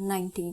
19।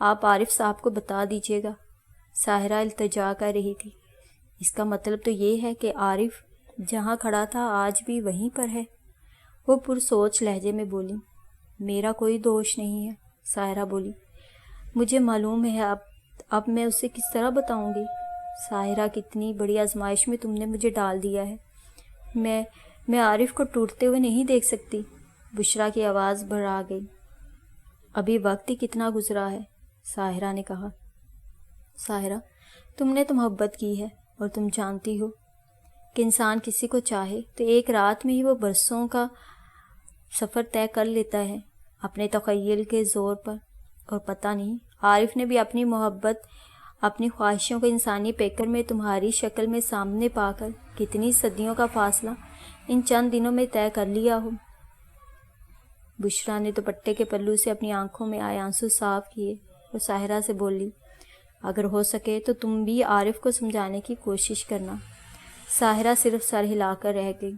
آپ عارف صاحب کو بتا دیجیے گا۔ ساحرہ التجا کر رہی تھی۔ اس کا مطلب تو یہ ہے کہ عارف جہاں کھڑا تھا آج بھی وہیں پر ہے۔ وہ پرسوچ لہجے میں بولی۔ میرا کوئی دوش نہیں ہے، ساحرہ بولی۔ مجھے معلوم ہے، اب میں اسے کس طرح بتاؤں گی؟ ساحرہ، کتنی بڑی آزمائش میں تم نے مجھے ڈال دیا ہے۔ میں عارف کو ٹوٹتے ہوئے نہیں دیکھ سکتی۔ بشریٰ کی آواز بھرا گئی۔ ابھی وقت ہی کتنا گزرا ہے، ساحرہ نے کہا۔ ساحرہ، تم نے تو محبت کی ہے اور تم جانتی ہو کہ انسان کسی کو چاہے تو ایک رات میں ہی وہ برسوں کا سفر طے کر لیتا ہے اپنے تخیل کے زور پر۔ اور پتہ نہیں، عارف نے بھی اپنی محبت، اپنی خواہشوں کو انسانی پیکر میں تمہاری شکل میں سامنے پا کر کتنی صدیوں کا فاصلہ ان چند دنوں میں طے کر لیا ہو۔ بشریٰ نے دوپٹے کے پلو سے اپنی آنکھوں میں آئے آنسو صاف کیے اور ساحرہ سے بولی، اگر ہو سکے تو تم بھی عارف کو سمجھانے کی کوشش کرنا۔ ساحرہ صرف سر ہلا کر رہ گئی۔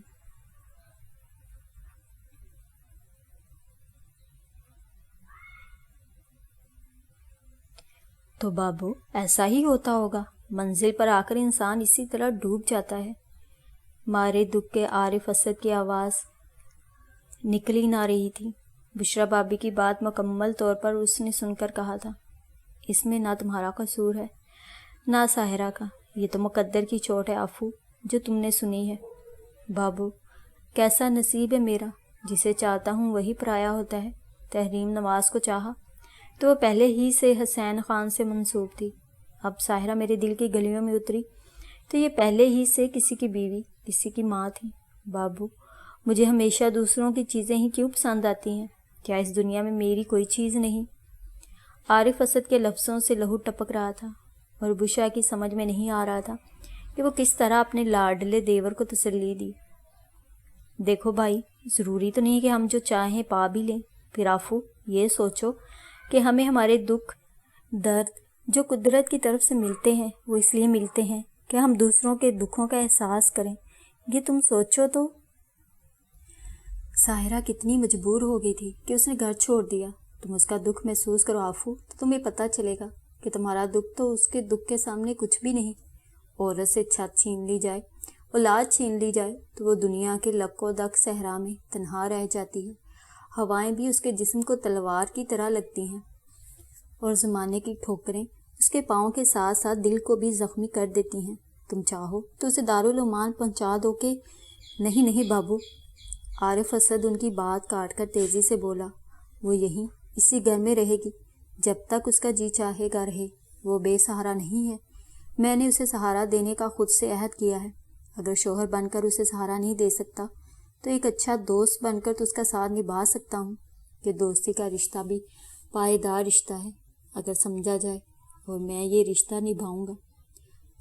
تو بابو، ایسا ہی ہوتا ہوگا، منزل پر آ کر انسان اسی طرح ڈوب جاتا ہے۔ مارے دکھ کے عارف اسد کی آواز نکلی نہ رہی تھی۔ بشریٰ بابی کی بات مکمل طور پر اس نے سن کر کہا تھا، اس میں نہ تمہارا قصور ہے نہ ساحرہ کا، یہ تو مقدر کی چوٹ ہے عفو جو تم نے سنی ہے۔ بابو، کیسا نصیب ہے میرا، جسے چاہتا ہوں وہی پرایا ہوتا ہے۔ تحریم نواز کو چاہا تو وہ پہلے ہی سے حسین خان سے منسوب تھی۔ اب ساحرہ میرے دل کی گلیوں میں اتری تو یہ پہلے ہی سے کسی کی بیوی، کسی کی ماں تھی۔ بابو، مجھے ہمیشہ دوسروں کی چیزیں ہی کیوں پسند آتی ہیں؟ کیا اس دنیا میں میری کوئی چیز نہیں؟ عارف اسد کے لفظوں سے لہو ٹپک رہا تھا اور بشریٰ کی سمجھ میں نہیں آ رہا تھا کہ وہ کس طرح اپنے لاڈلے دیور کو تسلی دی۔ دیکھو بھائی، ضروری تو نہیں کہ ہم جو چاہیں پا بھی لیں۔ پھر عفو، یہ سوچو کہ ہمیں ہمارے دکھ درد جو قدرت کی طرف سے ملتے ہیں وہ اس لیے ملتے ہیں کہ ہم دوسروں کے دکھوں کا احساس کریں۔ یہ تم سوچو تو۔ ساحرہ کتنی مجبور ہو گئی تھی کہ اس نے گھر چھوڑ دیا۔ تم اس کا دکھ محسوس کرو عفو، تو تمہیں پتہ چلے گا کہ تمہارا دکھ تو اس کے دکھ کے سامنے کچھ بھی نہیں۔ عورت سے چھت چھین لی جائے، اولاد چھین لی جائے تو وہ دنیا کے لک و دک صحرا میں تنہا رہ جاتی ہے۔ ہوائیں بھی اس کے جسم کو تلوار کی طرح لگتی ہیں اور زمانے کی ٹھوکریں اس کے پاؤں کے ساتھ ساتھ دل کو بھی زخمی کر دیتی ہیں۔ تم چاہو تو اسے دارالعمان پہنچا دو کہ نہیں بابو۔ عارف اسد ان کی بات کاٹ کر تیزی سے بولا، وہ یہیں اسی گھر میں رہے گی جب تک اس کا جی چاہے گا رہے۔ وہ بے سہارا نہیں ہے، میں نے اسے سہارا دینے کا خود سے عہد کیا ہے۔ اگر شوہر بن کر اسے سہارا نہیں دے سکتا تو ایک اچھا دوست بن کر تو اس کا ساتھ نبھا سکتا ہوں کہ دوستی کا رشتہ بھی پائیدار رشتہ ہے اگر سمجھا جائے، اور میں یہ رشتہ نبھاؤں گا۔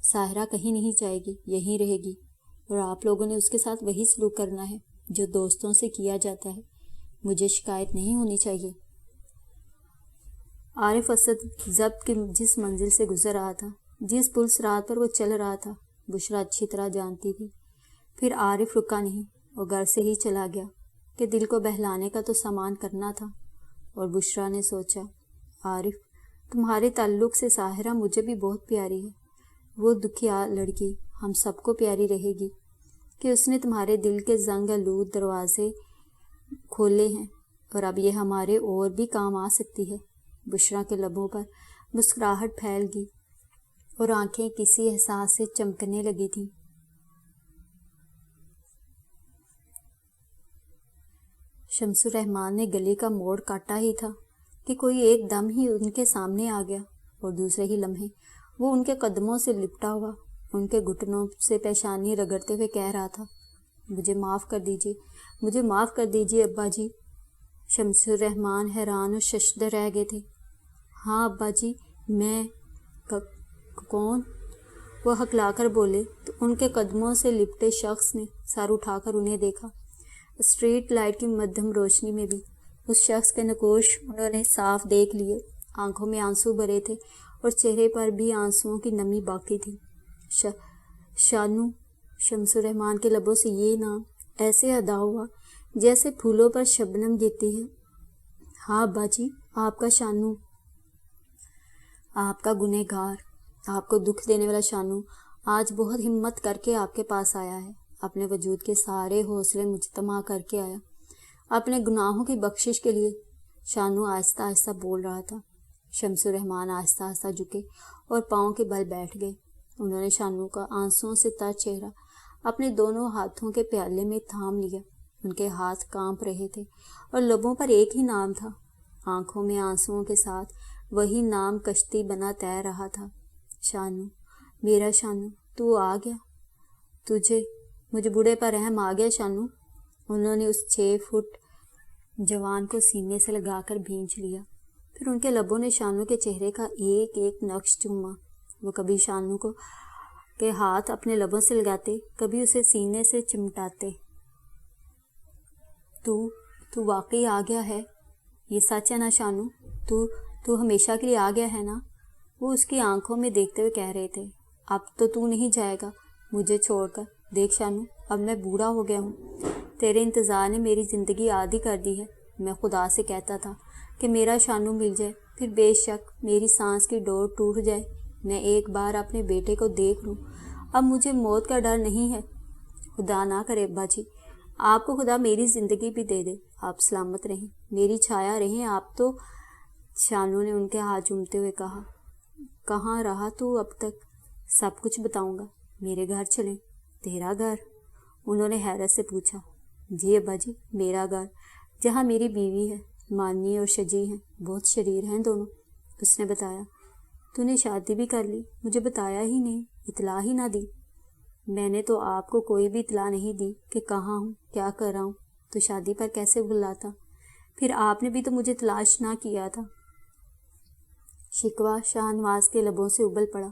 ساحرہ کہیں نہیں جائے گی، یہیں رہے گی، اور آپ لوگوں نے اس کے ساتھ وہی سلوک کرنا ہے جو دوستوں سے کیا جاتا ہے۔ مجھے شکایت نہیں ہونی چاہیے۔ عارف اسد ضبط کی جس منزل سے گزر رہا تھا، جس پلس رات پر وہ چل رہا تھا، بشریٰ اچھی طرح جانتی تھی۔ پھر عارف رکا نہیں اور گھر سے ہی چلا گیا کہ دل کو بہلانے کا تو سامان کرنا تھا۔ اور بشریٰ نے سوچا، عارف، تمہارے تعلق سے ساحرہ مجھے بھی بہت پیاری ہے۔ وہ دکھیا لڑکی ہم سب کو پیاری رہے گی کہ اس نے تمہارے دل کے زنگ آلود دروازے کھولے ہیں، اور اب یہ ہمارے اور بھی کام آ سکتی ہے۔ بشریٰ کے لبوں پر مسکراہٹ پھیل گئی اور آنکھیں کسی احساس سے چمکنے لگی تھیں۔ شمس الرحمن نے گلی کا موڑ کاٹا ہی تھا کہ کوئی ایک دم ہی ان کے سامنے آ گیا، اور دوسرے ہی لمحے وہ ان کے قدموں سے لپٹا ہوا ان کے گھٹنوں سے پیشانی رگڑتے ہوئے کہہ رہا تھا، مجھے معاف کر دیجیے، مجھے معاف کر دیجیے ابا جی۔ شمس الرحمن حیران اور ششدر رہ گئے تھے۔ ہاں ابا جی، میں کون؟ وہ ہکلا کر بولے تو ان کے قدموں سے لپٹے شخص نے سر اٹھا کر انہیں دیکھا۔ اسٹریٹ لائٹ کی مدھم روشنی میں بھی اس شخص کے نقوش انہوں نے صاف دیکھ لیے۔ آنکھوں میں آنسو بھرے تھے اور چہرے پر بھی آنسوؤں کی نمی باقی تھی۔ شانو، شمس الرحمن کے لبوں سے یہ نام ایسے ادا ہوا جیسے پھولوں پر شبنم گرتی ہے۔ ہاں ابا جی، آپ کا شانو۔ آپ کا گنہگار، آپ کو دکھ دینے والا شانو آج بہت ہمت کر کے آپ کے پاس آیا ہے، اپنے وجود کے سارے حوصلے مجتمع کر کے آیا اپنے گناہوں کی بخشش کے لیے۔ شانو آہستہ آہستہ بول رہا تھا۔ شمس الرحمن آہستہ آہستہ جھکے اور پاؤں کے بل بیٹھ گئے۔ انہوں نے شانو کا آنسوؤں سے تر چہرہ اپنے دونوں ہاتھوں کے پیالے میں تھام لیا۔ ان کے ہاتھ کانپ رہے تھے اور لبوں پر ایک ہی نام تھا، آنکھوں میں آنسوؤں کے ساتھ وہی نام کشتی بنا تیر رہا تھا۔ شانو، میرا شانو، تو آ گیا، مجھے بوڑھے پر رحم آ گیا شانو۔ انہوں نے اس 6 فٹ جوان کو سینے سے لگا کر بھینچ لیا، پھر ان کے لبوں نے شانو کے چہرے کا ایک ایک نقش چوما۔ وہ کبھی شانو کے ہاتھ اپنے لبوں سے لگاتے، کبھی اسے سینے سے چمٹاتے۔ تو واقعی آ گیا ہے، یہ سچ ہے نا شانو؟ تو ہمیشہ کے لیے آ گیا ہے نا؟ وہ اس کی آنکھوں میں دیکھتے ہوئے کہہ رہے تھے۔ اب تو نہیں جائے گا مجھے چھوڑ کر؟ دیکھ شانو، اب میں بوڑھا ہو گیا ہوں، تیرے انتظار نے میری زندگی عادی کر دی ہے۔ میں خدا سے کہتا تھا کہ میرا شانو مل جائے، پھر بے شک میری سانس کی ڈور ٹوٹ جائے، میں ایک بار اپنے بیٹے کو دیکھ لوں۔ اب مجھے موت کا ڈر نہیں ہے۔ خدا نہ کرے ابا جی، آپ کو خدا میری زندگی بھی دے دے، آپ سلامت رہیں، میری چھایا رہیں آپ تو۔ شانو نے ان کے ہاتھ چومتے ہوئے کہا، کہاں رہا تو اب تک؟ سب کچھ بتاؤں گا، میرے گھر چلیں۔ تیرا گھر؟ انہوں نے حیرت سے پوچھا۔ جی ابا جی، میرا گھر، جہاں میری بیوی ہے، مانی اور شجی ہیں، بہت شریر ہیں دونوں۔ اس نے بتایا۔ تو نے شادی بھی کر لی، مجھے بتایا ہی نہیں، اطلاع ہی نہ دی۔ میں نے تو آپ کو کوئی بھی اطلاع نہیں دی کہ کہاں ہوں، کیا کر رہا ہوں، تو شادی پر کیسے بلاتا؟ پھر آپ نے بھی تو مجھے تلاش نہ کیا تھا۔ شکوہ شاہ نواز کے لبوں سے ابل پڑا۔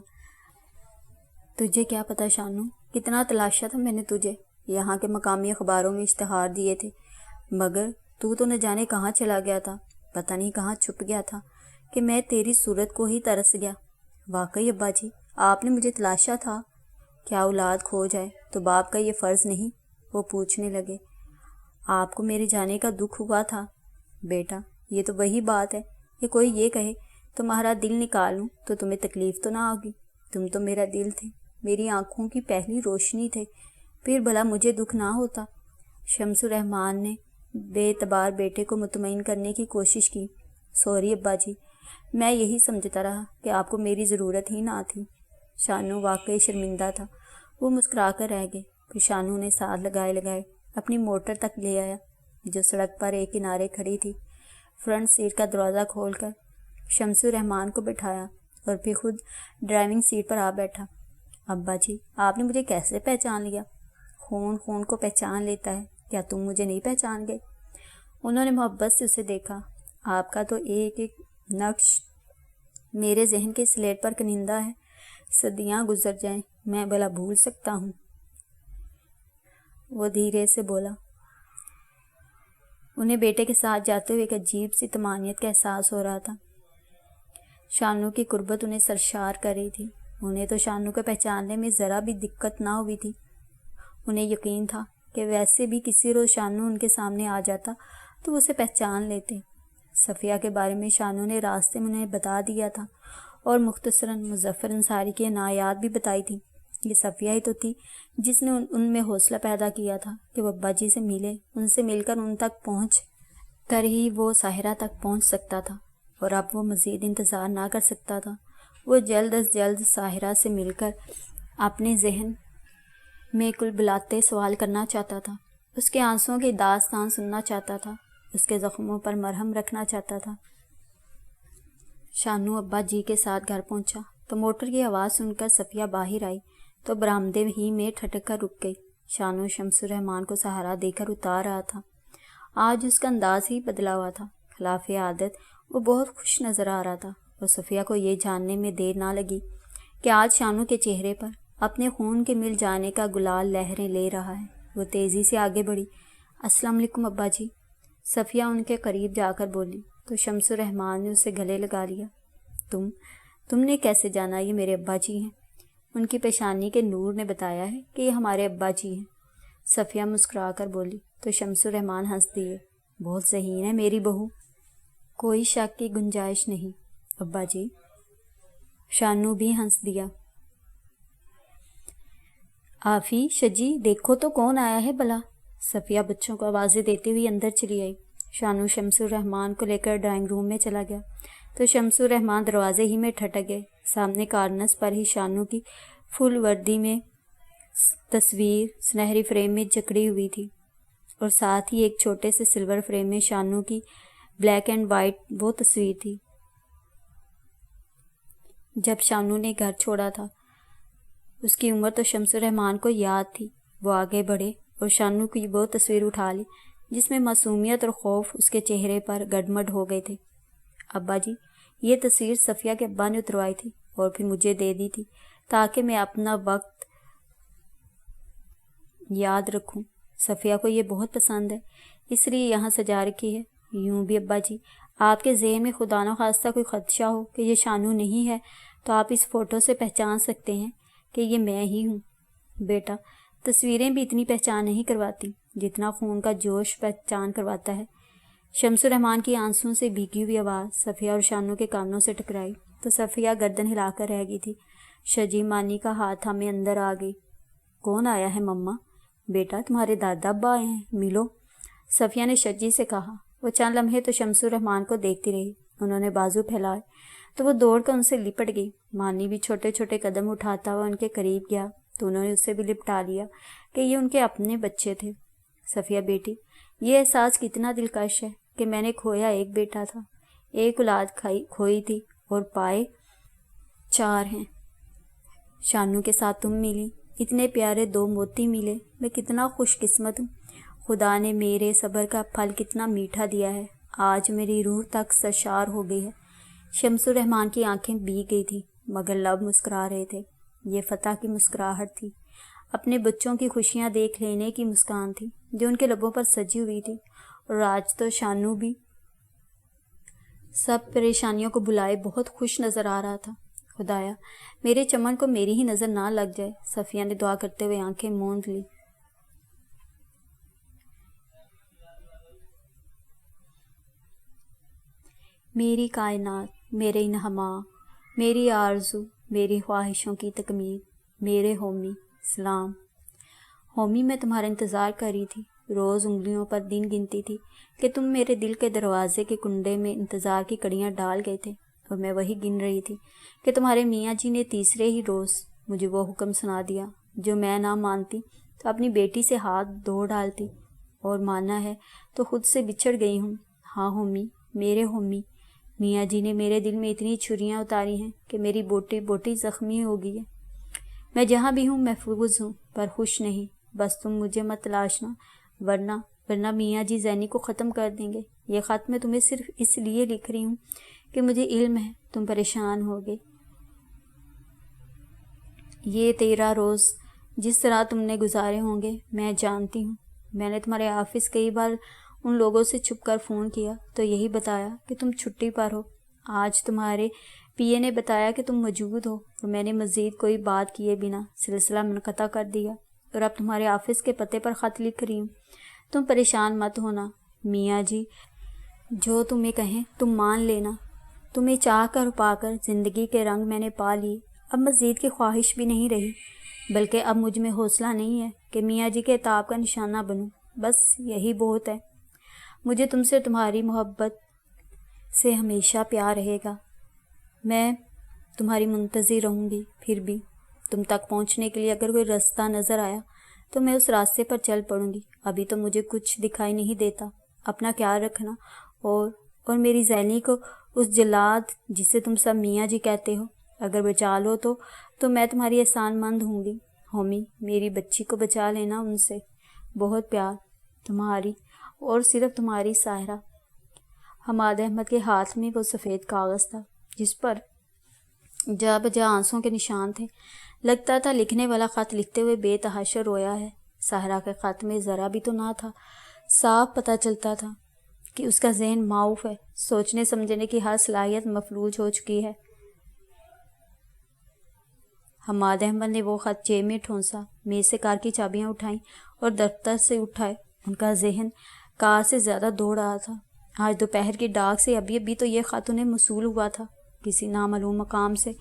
تجھے کیا پتا شانو، کتنا تلاشا تھا میں نے تجھے، یہاں کے مقامی اخباروں میں اشتہار دیے تھے، مگر تو نہ جانے کہاں چلا گیا تھا، پتہ نہیں کہاں چھپ گیا تھا کہ میں تیری صورت کو ہی ترس گیا۔ واقعی ابا جی، آپ نے مجھے تلاشا تھا؟ کیا اولاد کھو جائے تو باپ کا یہ فرض نہیں؟ وہ پوچھنے لگے۔ آپ کو میرے جانے کا دکھ ہوا تھا بیٹا، یہ تو وہی بات ہے کہ کوئی یہ کہے تمہارا دل نکالوں تو تمہیں تکلیف تو نہ ہوگی، تم تو میرا دل تھے، میری آنکھوں کی پہلی روشنی تھے، پھر بھلا مجھے دکھ نہ ہوتا؟ شمس الرحمن نے بے اعتبار بیٹے کو مطمئن کرنے کی کوشش کی۔ سوری ابا جی، میں یہی سمجھتا رہا کہ آپ کو میری ضرورت ہی نہ تھی۔ شانو واقعی شرمندہ تھا، وہ مسکرا کر رہ گئے۔ پھر شانو نے ساتھ لگائے اپنی موٹر تک لے آیا جو سڑک پر ایک کنارے کھڑی تھی۔ فرنٹ سیٹ کا دروازہ کھول کر شمس الرحمن کو بٹھایا اور پھر خود ڈرائیونگ سیٹ پر آ بیٹھا۔ ابا جی، آپ نے مجھے کیسے پہچان لیا؟ خون کو پہچان لیتا ہے، کیا تم مجھے نہیں پہچان گئے؟ انہوں نے محبت سے اسے دیکھا۔ آپ کا تو ایک ایک نقش میرے ذہن کے سلیٹ پر کنندہ ہے، صدیاں گزر جائیں میں بھلا بھول سکتا ہوں؟ وہ دھیرے سے بولا۔ انہیں بیٹے کے ساتھ جاتے ہوئے ایک عجیب سی طمانینت کا احساس ہو رہا تھا۔ شانو کی قربت انہیں سرشار کر رہی تھی۔ انہیں تو شانو کو پہچاننے میں ذرا بھی دقت نہ ہوئی تھی۔ انہیں یقین تھا کہ ویسے بھی کسی روز شانو ان کے سامنے آ جاتا تو وہ اسے پہچان لیتے۔ صفیہ کے بارے میں شانو نے راستے میں انہیں بتا دیا تھا اور مختصراً مظفر انصاری کی عنایات بھی بتائی تھی۔ یہ صفیہ ہی تو تھی جس نے ان میں حوصلہ پیدا کیا تھا کہ وہ ابا جی سے ملے، ان سے مل کر ان تک پہنچ کر ہی وہ ساحرہ تک پہنچ سکتا تھا، اور اب وہ مزید انتظار نہ کر سکتا تھا۔ وہ جلد از جلد ساحرہ سے مل کر اپنے ذہن میں کل بلاتے سوال کرنا چاہتا تھا، اس کے آنسوؤں کی داستان سننا چاہتا تھا، اس کے زخموں پر مرہم رکھنا چاہتا تھا۔ شانو ابا جی کے ساتھ گھر پہنچا تو موٹر کی آواز سن کر صفیہ باہر آئی تو برآمدے ہی میں ٹھٹک کر رک گئی۔ شانو شمس الرحمن کو سہارا دے کر اتار رہا تھا۔ آج اس کا انداز ہی بدلا ہوا تھا، خلاف عادت وہ بہت خوش نظر آ رہا تھا، اور صفیہ کو یہ جاننے میں دیر نہ لگی کہ آج شانو کے چہرے پر اپنے خون کے مل جانے کا گلال لہریں لے رہا ہے۔ وہ تیزی سے آگے بڑھی۔ السلام علیکم ابا جی، صفیہ ان کے قریب جا کر بولی تو شمس الرحمن نے اسے گلے لگا لیا۔ تم نے کیسے جانا یہ میرے ابا جی ہیں؟ ان کی پیشانی کے نور نے بتایا ہے کہ یہ ہمارے ابا جی ہیں۔ صفیہ مسکرا کر بولی تو شمس الرحمن ہنس دیے۔ بہت ذہین ہے میری بہو، کوئی شک کی گنجائش نہیں ابا جی۔ شانو بھی ہنس دیا۔ آفی، شجی، دیکھو تو کون آیا ہے بھلا؟ صفیہ بچوں کو آوازیں دیتی ہوئی اندر چلی آئی۔ شانو شمس الرحمان کو لے کر ڈرائنگ روم میں چلا گیا تو شمس الرحمان دروازے ہی میں ٹھٹک گئے۔ سامنے کارنس پر ہی شانو کی فل وردی میں تصویر سنہری فریم میں جکڑی ہوئی تھی، اور ساتھ ہی ایک چھوٹے سے سلور فریم میں شانو کی بلیک اینڈ وائٹ وہ تصویر تھی جب شانو نے گھر چھوڑا تھا۔ اس کی عمر تو شمس الرحمان کو یاد تھی۔ وہ آگے بڑھے اور شانو کی وہ تصویر اٹھا لی جس میں معصومیت اور خوف اس کے چہرے پر گڈمڈ ہو گئے تھے۔ ابا جی، یہ تصویر صفیہ کے ابا نے اتروائی تھی اور پھر مجھے دے دی تھی تاکہ میں اپنا وقت یاد رکھوں۔ صفیہ کو یہ بہت پسند ہے، اس لیے یہاں سجا رکھی ہے۔ یوں بھی ابا جی، آپ کے ذہن میں خدا نخواستہ کوئی خدشہ ہو کہ یہ شانو نہیں ہے تو آپ اس فوٹو سے پہچان سکتے ہیں کہ یہ میں ہی ہوں۔ بیٹا، تصویریں بھی اتنی پہچان نہیں کرواتی جتنا خون کا جوش پہچان کرواتا ہے۔ شمس الرحمان کی آنسوں سے بھیگی ہوئی آواز صفیہ اور شانو کے کانوں سے ٹکرائی تو صفیہ گردن ہلا کر رہ گئی تھی۔ شجی مانی کا ہاتھ تھامے اندر آ گئی۔ کون آیا ہے مما؟ بیٹا، تمہارے دادا ابا آئے ہیں، ملو، صفیہ نے شجی سے کہا۔ وہ چند لمحے تو شمس الرحمان کو دیکھتی رہی۔ انہوں نے بازو پھیلائے تو وہ دوڑ کر ان سے لپٹ گئی۔ مانی بھی چھوٹے چھوٹے قدم اٹھاتا ہوا ان کے قریب گیا تو انہوں نے اسے بھی لپٹا لیا کہ یہ ان کے اپنے بچے تھے۔ صفیہ بیٹی، یہ احساس کتنا دلکش ہے کہ میں نے کھویا ایک بیٹا تھا، ایک اولاد کھوئی تھی اور پائے 4 ہیں۔ شانو کے ساتھ تم ملی، اتنے پیارے 2 موتی ملے، میں کتنا خوش قسمت ہوں۔ خدا نے میرے صبر کا پھل کتنا میٹھا دیا ہے، آج میری روح تک سرشار ہو گئی ہے۔ شمس الرحمان کی آنکھیں بھیگ گئی تھی مگر لب مسکرا رہے تھے۔ یہ فتح کی مسکراہٹ تھی، اپنے بچوں کی خوشیاں دیکھ لینے کی مسکان تھی جو ان کے لبوں پر سجی ہوئی تھی۔ اور آج تو شانو بھی سب پریشانیوں کو بھلائے بہت خوش نظر آ رہا تھا۔ خدایا، میرے چمن کو میری ہی نظر نہ لگ جائے، صفیہ نے دعا کرتے ہوئے آنکھیں موند لی۔ میری کائنات، میرے انہماں، میری آرزو، میری خواہشوں کی تکمیل، میرے ہومی، سلام۔ ہومی، میں تمہارا انتظار کر رہی تھی، روز انگلیوں پر دن گنتی تھی کہ تم میرے دل کے دروازے کے کنڈے میں انتظار کی کڑیاں ڈال گئے تھے، اور میں وہی گن رہی تھی کہ تمہارے میاں جی نے تیسرے ہی روز مجھے وہ حکم سنا دیا جو میں نہ مانتی تو اپنی بیٹی سے ہاتھ دھو ڈالتی، اور مانا ہے تو خود سے بچھڑ گئی ہوں۔ ہاں ہومی، میرے ہومی، میاں جی نے میرے دل میں اتنی چھریاں اتاری ہیں کہ میری بوٹی بوٹی زخمی ہو گئی ہے۔ میں جہاں بھی ہوں محفوظ ہوں پر خوش نہیں، بس تم مجھے مت تلاشنا، ورنہ میاں جی زینی کو ختم کر دیں گے۔ یہ خط میں تمہیں صرف اس لیے لکھ رہی ہوں کہ مجھے علم ہے تم پریشان ہوگے۔ یہ 13 روز جس طرح تم نے گزارے ہوں گے میں جانتی ہوں۔ میں نے تمہارے آفس کئی بار ان لوگوں سے چھپ کر فون کیا تو یہی بتایا کہ تم چھٹی پر ہو۔ آج تمہارے پی اے نے بتایا کہ تم موجود ہو، اور میں نے مزید کوئی بات کیے بنا سلسلہ منقطع کر دیا اور اب تمہارے آفس کے پتے پر خط لکھ رہی ہوں۔ تم پریشان مت ہونا، میاں جی جو تمہیں کہیں تم مان لینا۔ تمہیں چاہ کر پا کر زندگی کے رنگ میں نے پا لی، اب مزید کی خواہش بھی نہیں رہی، بلکہ اب مجھ میں حوصلہ نہیں ہے کہ میاں جی کے عتاب کا نشانہ بنوں۔ بس یہی بہت ہے۔ مجھے تم سے تمہاری محبت سے ہمیشہ پیار رہے گا۔ میں تمہاری منتظر رہوں گی۔ پھر بھی تم تک پہنچنے کے لیے اگر کوئی راستہ نظر آیا تو میں اس راستے پر چل پڑوں گی۔ ابھی تو مجھے کچھ دکھائی نہیں دیتا۔ اپنا خیال رکھنا، اور میری زینی کو اس جلاد جسے تم سب میاں جی کہتے ہو اگر بچا لو تو میں تمہاری احسان مند ہوں گی۔ ہومی، میری بچی کو بچا لینا ان سے۔ بہت پیار، تمہاری، اور صرف تمہاری ساحرہ۔ حماد احمد کے ہاتھ میں وہ سفید کاغذ تھا جس پر جا بجا آنسوں کے نشان تھے۔ لگتا تھا لکھنے والا خط لکھتے ہوئے بے تحاشا رویا ہے۔ ساحرہ کے خط میں ذرا بھی تو نہ تھا، صاف پتہ چلتا تھا کہ اس کا ذہن معاف ہے، سوچنے سمجھنے کی ہر صلاحیت مفلوج ہو چکی ہے۔ حماد احمد نے وہ خط جیب میں ٹھونسا، میز سے کار کی چابیاں اٹھائیں اور دفتر سے اٹھائے۔ ان کا ذہن کار سے زیادہ دوڑ رہا تھا۔ آج دوپہر کی ڈاک سے ابھی تو یہ خط انہیں موصول ہوا تھا کسی نامعلوم مقام سے۔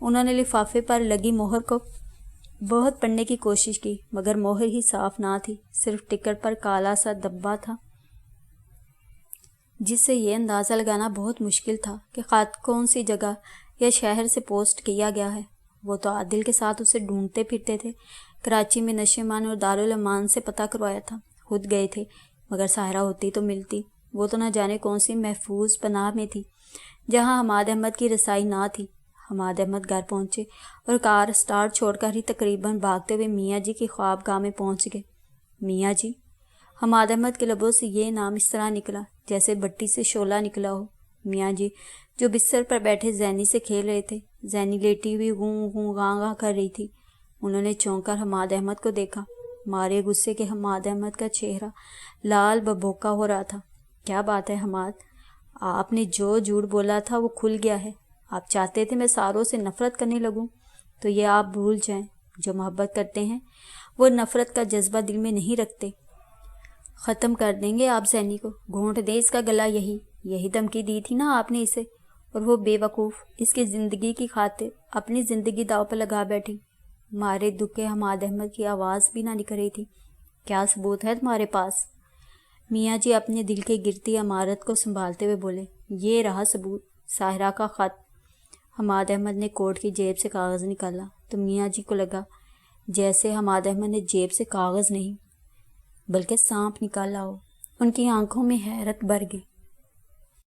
انہوں نے لفافے پر لگی مہر کو بہت پڑھنے کی کوشش کی، مگر مہر ہی صاف نہ تھی، صرف ٹکٹ پر کالا سا دبا تھا، جس سے یہ اندازہ لگانا بہت مشکل تھا کہ خط کون سی جگہ یا شہر سے پوسٹ کیا گیا ہے۔ وہ تو عادل کے ساتھ اسے ڈھونڈتے پھرتے تھے، کراچی میں نشیمان اور دارالمان سے پتہ کروایا تھا، خود گئے تھے، مگر ساحرہ ہوتی تو ملتی۔ وہ تو نہ جانے کون سی محفوظ پناہ میں تھی جہاں حماد احمد کی رسائی نہ تھی۔ حماد احمد گھر پہنچے اور کار سٹارٹ چھوڑ کر ہی تقریباً بھاگتے ہوئے میاں جی کی خواب گاہ میں پہنچ گئے۔ میاں جی؟ حماد احمد کے لبوں سے یہ نام اس طرح نکلا جیسے بٹی سے شعلہ نکلا ہو۔ میاں جی جو بستر پر بیٹھے زینی سے کھیل رہے تھے، زینی لیٹی ہوئی گوں گوں گاں گاں کر رہی تھی۔ انہوں نے چونک کر حماد احمد کو دیکھا، مارے غصے کے حماد احمد کا چہرہ لال ببھوکا ہو رہا تھا۔ کیا بات ہے حماد؟ آپ نے جو جھوٹ بولا تھا وہ کھل گیا ہے۔ آپ چاہتے تھے میں ساروں سے نفرت کرنے لگوں، تو یہ آپ بھول جائیں، جو محبت کرتے ہیں وہ نفرت کا جذبہ دل میں نہیں رکھتے۔ ختم کر دیں گے آپ زینی کو، گھونٹ دیں اس کا گلا۔ یہی دھمکی دی تھی نا آپ نے اسے، اور وہ بے وقوف اس کی زندگی کی خاطر اپنی زندگی داؤ پر لگا بیٹھی۔ مارے دکھے حماد احمد کی آواز بھی نہ نکل رہی تھی۔ کیا ثبوت ہے تمہارے پاس؟ میاں جی اپنے دل کی گرتی عمارت کو سنبھالتے ہوئے بولے، یہ رہا ثبوت، ساحرہ کا خط۔ حماد احمد نے کوٹ کی جیب سے کاغذ نکالا تو میاں جی کو لگا جیسے حماد احمد نے جیب سے کاغذ نہیں بلکہ سانپ نکالا ہو۔ ان کی آنکھوں میں حیرت بھر گئی۔